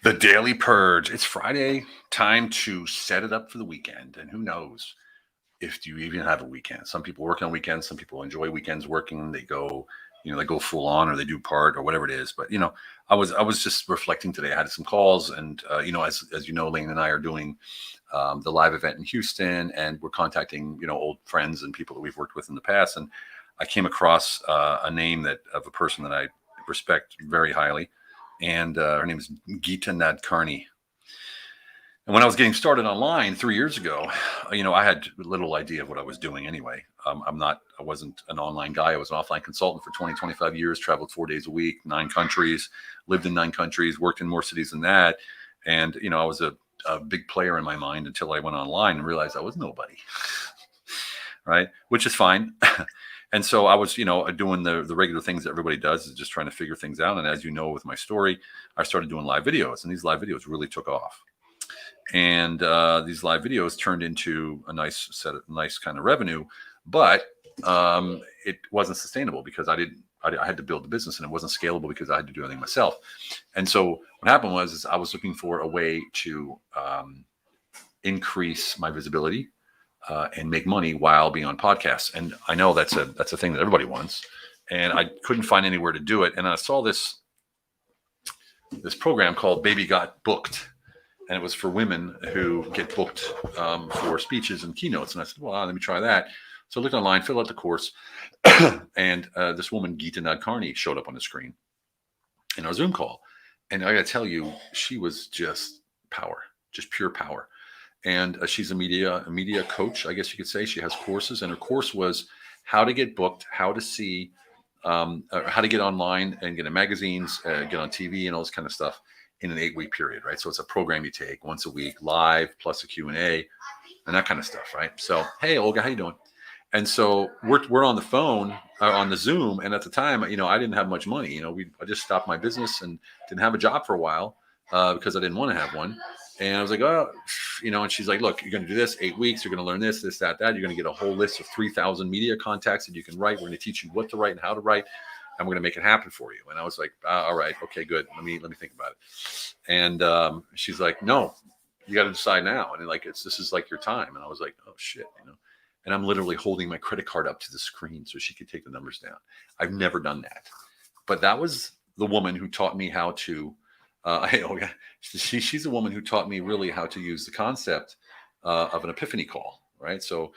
The Daily Purge. It's Friday, time to set it up for the weekend. And who knows if you even have a weekend. Some people work on weekends. Some people enjoy weekends working. They go full on, or they do part, or whatever it is. But I was just reflecting today. I had some calls, and as you know, Lane and I are doing the live event in Houston, and we're contacting old friends and people that we've worked with in the past. And I came across a name of a person that I respect very highly, and her name is Geeta Nadkarni. And when I was getting started online 3 years ago, I had little idea of what I was doing anyway. I wasn't an online guy. I was an offline consultant for 20, 25 years, traveled 4 days a week, 9 countries, lived in 9 countries, worked in more cities than that. And, I was a big player in my mind until I went online and realized I was nobody, right? Which is fine. And so I was, doing the regular things that everybody does, is just trying to figure things out. And as you know, with my story, I started doing live videos, and these live videos really took off. And these live videos turned into a nice kind of revenue, but it wasn't sustainable because I had to build the business, and it wasn't scalable because I had to do everything myself. And so what happened was I was looking for a way to increase my visibility and make money while being on podcasts. And I know that's a thing that everybody wants, and I couldn't find anywhere to do it. And I saw this program called Baby Got Booked. And it was for women who get booked for speeches and keynotes. And I said, well, let me try that. So I looked online, filled out the course, and this woman, Geeta Nadkarni, showed up on the screen in our Zoom call. And I got to tell you, she was just power, just pure power. And she's a media coach, I guess you could say. She has courses, and her course was how to get booked, how to see, how to get online and get in magazines, get on TV, and all this kind of stuff in an 8-week period, right? So it's a program you take once a week, live, plus a Q&A, and that kind of stuff, right? So, hey, Olga, how you doing? And so we're on the phone, on the Zoom, and at the time, I didn't have much money. I just stopped my business and didn't have a job for a while because I didn't want to have one. And I was like, oh, and she's like, look, you're going to do this 8 weeks. You're going to learn this, that. You're going to get a whole list of 3,000 media contacts that you can write. We're going to teach you what to write and how to write, and we're going to make it happen for you. And I was like, all right, okay, good. Let me think about it. And she's like, no, you got to decide now. And this is like your time. And I was like, oh shit, and I'm literally holding my credit card up to the screen so she could take the numbers down. I've never done that, but that was the woman who taught me how to, she's a woman who taught me really how to use the concept of an epiphany call, right? So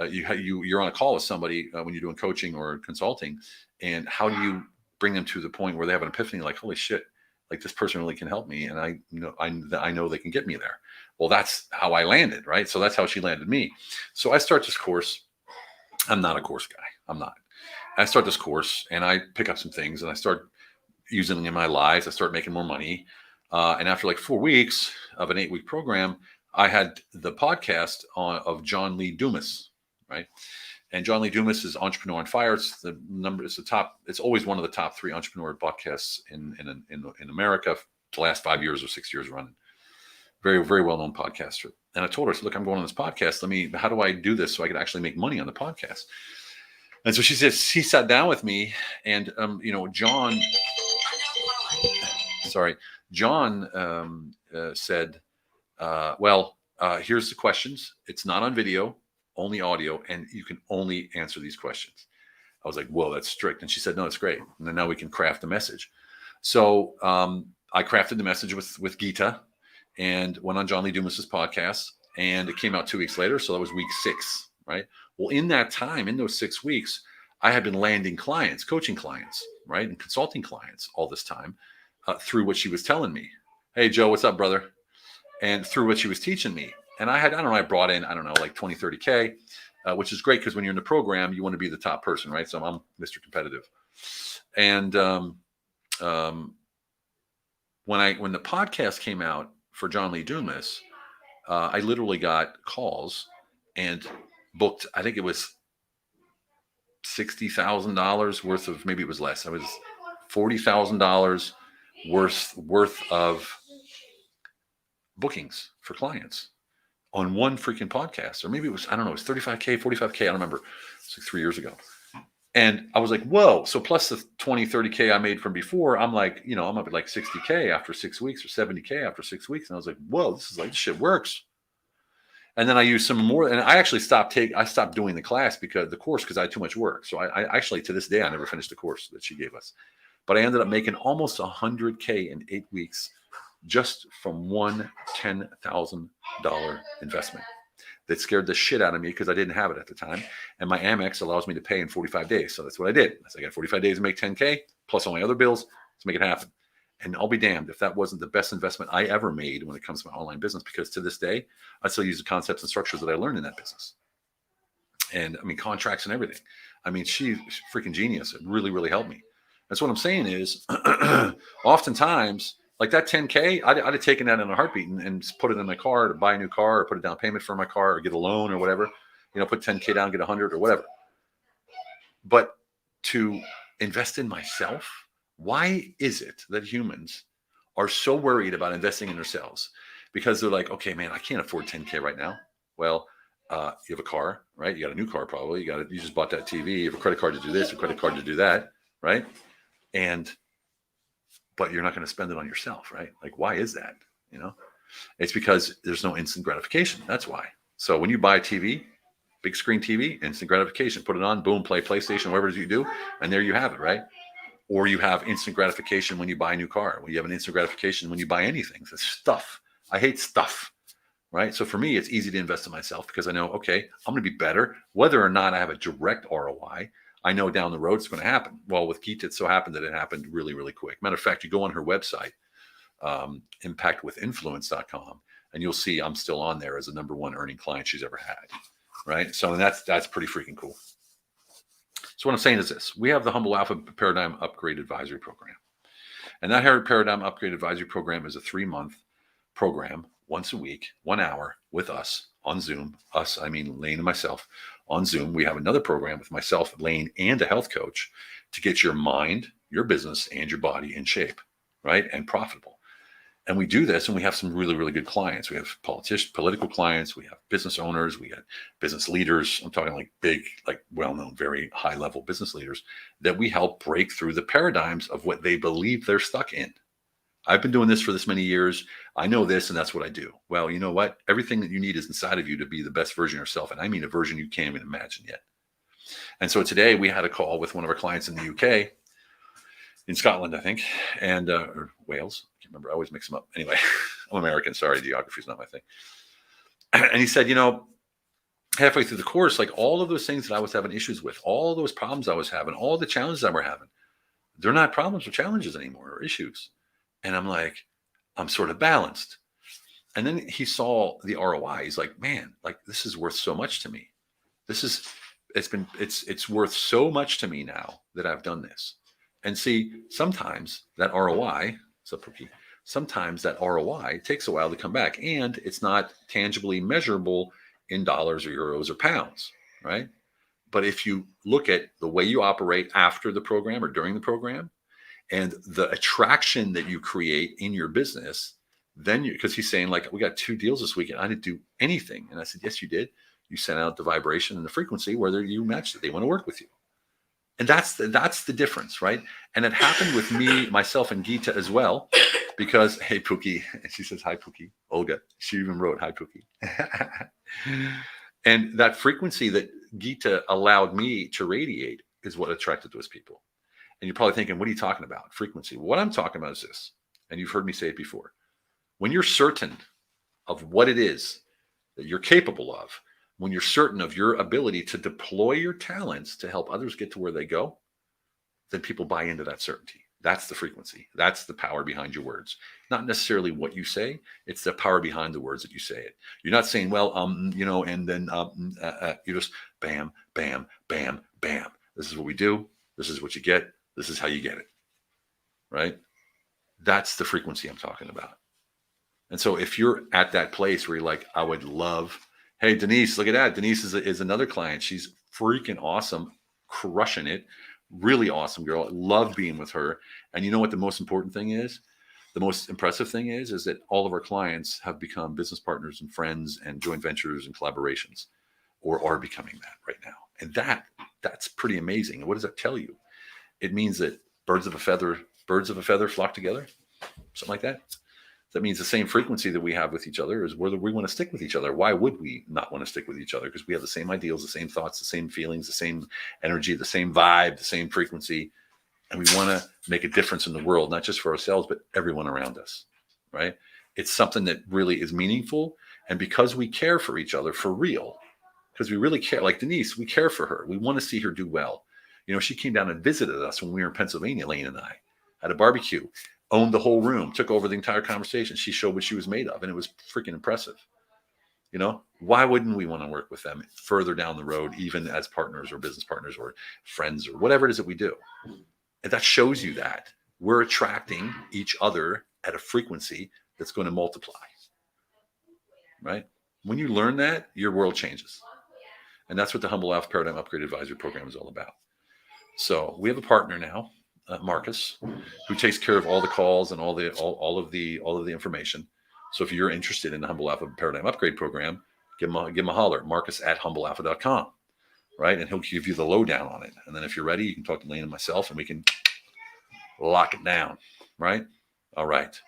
you're on a call with somebody when you're doing coaching or consulting, and how do you bring them to the point where they have an epiphany, like, holy shit, like this person really can help me, and I know they can get me there. Well, that's how I landed, right? So that's how she landed me. So I start this course. I'm not a course guy. I'm not. I start this course, and I pick up some things, and I start using them in my lives. I start making more money. And after like 4 weeks of an 8-week program, I had the podcast of John Lee Dumas, right? And John Lee Dumas is Entrepreneur on Fire. It's always one of the top 3 entrepreneur podcasts in America the last 5 years or 6 years running. Very, very well-known podcaster. And I told her, look, I'm going on this podcast. How do I do this so I can actually make money on the podcast? And so she sat down with me, and John said, here's the questions. It's not on video, only audio, and you can only answer these questions. I was like, whoa, that's strict. And she said, no, it's great. And then now we can craft a message. So I crafted the message with Geeta and went on John Lee Dumas's podcast, and it came out 2 weeks later. So that was week 6, right? Well, in that time, in those 6 weeks, I had been landing clients, coaching clients, right? And consulting clients all this time through what she was telling me. Hey, Joe, what's up, brother? And through what she was teaching me. And I brought in, like 20, 30K, which is great because when you're in the program, you want to be the top person, right? So I'm Mr. Competitive. And when the podcast came out for John Lee Dumas, I literally got calls and booked, I think it was $60,000 worth of, maybe it was less. I was $40,000 worth of bookings for clients on one freaking podcast. Or maybe it was, it was 35K, 45K. I don't remember. It's like 3 years ago. And I was like, whoa. So plus the 20, 30K I made from before, I'm like, I'm up at like 60K after 6 weeks or 70K after 6 weeks. And I was like, whoa, this shit works. And then I used some more, and I actually I stopped doing the course because I had too much work. So I actually, to this day, I never finished the course that she gave us. But I ended up making almost 100K in 8 weeks just from one $10,000 investment that scared the shit out of me because I didn't have it at the time. And my Amex allows me to pay in 45 days. So that's what I did. I got 45 days to make 10K plus all my other bills to make it happen. And I'll be damned if that wasn't the best investment I ever made when it comes to my online business, because to this day, I still use the concepts and structures that I learned in that business. And I mean, contracts and everything. I mean, she's freaking genius. It really, really helped me. That's what I'm saying is oftentimes, like that 10K, I'd have taken that in a heartbeat and put it in my car to buy a new car or put a down payment for my car or get a loan or whatever, put 10K down, get 100 or whatever. But to invest in myself, why is it that humans are so worried about investing in themselves? Because they're like, okay, man, I can't afford 10K right now. Well, you have a car, right? You got a new car, probably. You just bought that TV. You have a credit card to do this, a credit card to do that, right? But you're not going to spend it on yourself, right? Like, why is that? It's because there's no instant gratification. That's why. So when you buy a TV, big screen TV, instant gratification, put it on, boom, play PlayStation, whatever it is you do, and there you have it, right? Or you have instant gratification when you buy a new car. Well, you have an instant gratification when you buy anything. It's stuff. I hate stuff, right? So for me, it's easy to invest in myself because I know, okay, I'm going to be better. Whether or not I have a direct ROI, I know down the road it's going to happen. Well, with Geeta, it so happened that it happened really, really quick. Matter of fact, you go on her website, impactwithinfluence.com, and you'll see I'm still on there as the #1 earning client she's ever had, right? So that's pretty freaking cool. So what I'm saying is this: we have the Humble Alpha Paradigm Upgrade Advisory Program. And that Paradigm Upgrade Advisory Program is a 3-month program, once a week, 1 hour with us on Zoom. Us, I mean Lane and myself on Zoom. We have another program with myself, Lane, and a health coach to get your mind, your business, and your body in shape, right? And profitable. And we do this, and we have some really, really good clients. We have political clients. We have business owners. We got business leaders. I'm talking like big, like well-known, very high-level business leaders that we help break through the paradigms of what they believe they're stuck in. I've been doing this for this many years. I know this, and that's what I do. Well, you know what? Everything that you need is inside of you to be the best version of yourself. And I mean a version you can't even imagine yet. And so today we had a call with one of our clients in the UK, in Scotland, I think, and or Wales. I can't remember. I always mix them up. Anyway, I'm American. Sorry, geography is not my thing. And he said, halfway through the course, like all of those things that I was having issues with, all those problems I was having, all the challenges I were having, they're not problems or challenges anymore or issues. And I'm like, I'm sort of balanced. And then he saw the ROI. He's like, man, like this is worth so much to me. It's worth so much to me now that I've done this. And see, sometimes that ROI, sometimes that ROI takes a while to come back, and it's not tangibly measurable in dollars or euros or pounds, right? But if you look at the way you operate after the program or during the program and the attraction that you create in your business, then because he's saying like, we got 2 deals this weekend. I didn't do anything. And I said, yes, you did. You sent out the vibration and the frequency where you matched it. They want to work with you. And that's the difference, right? And it happened with me, myself, and Geeta as well, because, hey, Pookie, and she says, hi, Pookie, Olga. She even wrote, hi, Pookie. And that frequency that Geeta allowed me to radiate is what attracted those people. And you're probably thinking, what are you talking about? Frequency. Well, what I'm talking about is this, and you've heard me say it before. When you're certain of what it is that you're capable of, when you're certain of your ability to deploy your talents to help others get to where they go, then people buy into that certainty. That's the frequency. That's the power behind your words. Not necessarily what you say. It's the power behind the words that you say it. You're not saying, well, and then you just bam, bam, bam, bam. This is what we do. This is what you get. This is how you get it. Right? That's the frequency I'm talking about. And so if you're at that place where you're like, I would love, hey, Denise, look at that. Denise is another client. She's freaking awesome, crushing it. Really awesome girl. I love being with her. And you know what the most important thing is? The most impressive thing is that all of our clients have become business partners and friends and joint ventures and collaborations, or are becoming that right now. And that That's pretty amazing. And what does that tell you? It means that birds of a feather flock together, something like that. That means the same frequency that we have with each other is whether we want to stick with each other. Why would we not want to stick with each other? Because we have the same ideals, the same thoughts, the same feelings, the same energy, the same vibe, the same frequency. And we want to make a difference in the world, not just for ourselves, but everyone around us, right? It's something that really is meaningful. And because we care for each other for real, because we really care, like Denise, we care for her. We want to see her do well. You know, she came down and visited us when we were in Pennsylvania, Lane and I, at a barbecue, owned the whole room, took over the entire conversation. She showed what she was made of, and it was freaking impressive. You know, why wouldn't we want to work with them further down the road, even as partners or business partners or friends or whatever it is that we do? And that shows you that we're attracting each other at a frequency that's going to multiply, right? When you learn that, your world changes. And that's what the Humble Alpha Paradigm Upgrade Advisory Program is all about. So we have a partner now, Marcus, who takes care of all the calls and all of the information. So if you're interested in the Humble Alpha Paradigm Upgrade Program, give him a holler, Marcus@humblealpha.com, right? And he'll give you the lowdown on it. And then if you're ready, you can talk to Lane and myself, and we can lock it down, right? All right.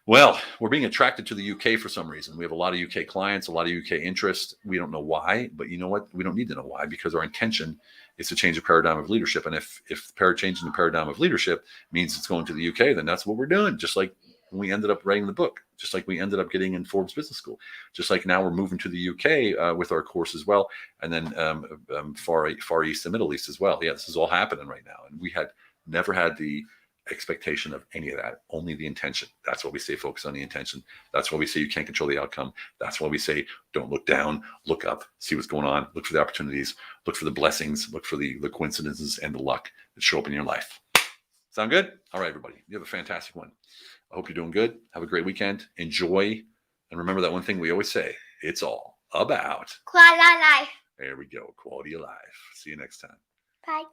Well, we're being attracted to the UK for some reason. We have a lot of UK clients, a lot of UK interest. We don't know why, but you know what? We don't need to know why, because our intention is to change the paradigm of leadership. And if changing the paradigm of leadership means it's going to the UK, then that's what we're doing. Just like when we ended up writing the book, just like we ended up getting in Forbes Business School, just like now we're moving to the UK with our course as well. And then Far East and Middle East as well. Yeah, this is all happening right now. And we had never had the expectation of any of that, only the intention. That's why we say focus on the intention. That's why we say you can't control the outcome. That's why we say don't look down, look up, see what's going on, look for the opportunities, look for the blessings, look for the coincidences and the luck that show up in your life. Sound good? All right, everybody. You have a fantastic one. I hope you're doing good. Have a great weekend. Enjoy. And remember that one thing we always say, it's all about quality life. There we go. Quality of life. See you next time. Bye.